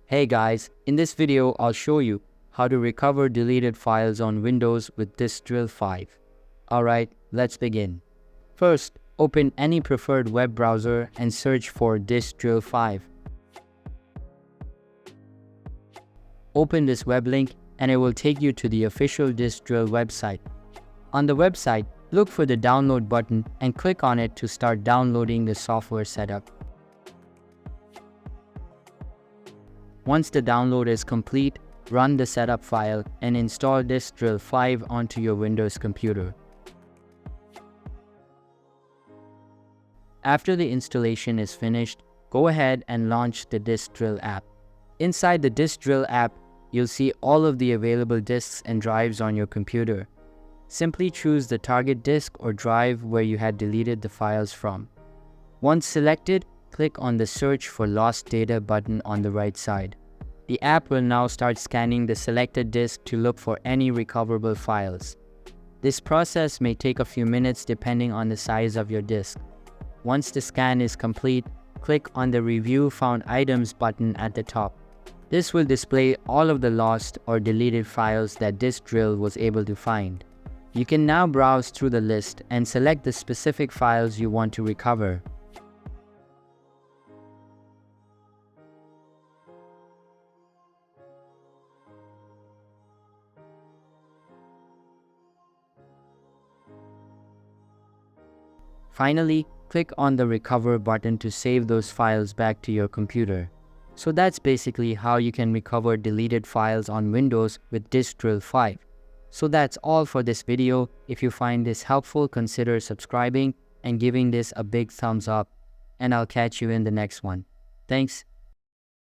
Hey guys, in this video I'll show you how to recover deleted files on Windows with Disk Drill 5. Alright, let's begin. First, open any preferred web browser and search for Disk Drill 5. Open this web link and it will take you to the official Disk Drill website. On the website, look for the download button and click on it to start downloading the software setup. Once the download is complete, run the setup file and install Disk Drill 5 onto your Windows computer. After the installation is finished, go ahead and launch the Disk Drill app. Inside the Disk Drill app, you'll see all of the available disks and drives on your computer. Simply choose the target disk or drive where you had deleted the files from. Once selected, click on the Search for Lost Data button on the right side. The app will now start scanning the selected disk to look for any recoverable files. This process may take a few minutes depending on the size of your disk. Once the scan is complete, click on the Review Found Items button at the top. This will display all of the lost or deleted files that Disk Drill was able to find. You can now browse through the list and select the specific files you want to recover. Finally, click on the Recover button to save those files back to your computer. So that's basically how you can recover deleted files on Windows with Disk Drill 5. So that's all for this video. If you find this helpful, consider subscribing and giving this a big thumbs up. And I'll catch you in the next one. Thanks.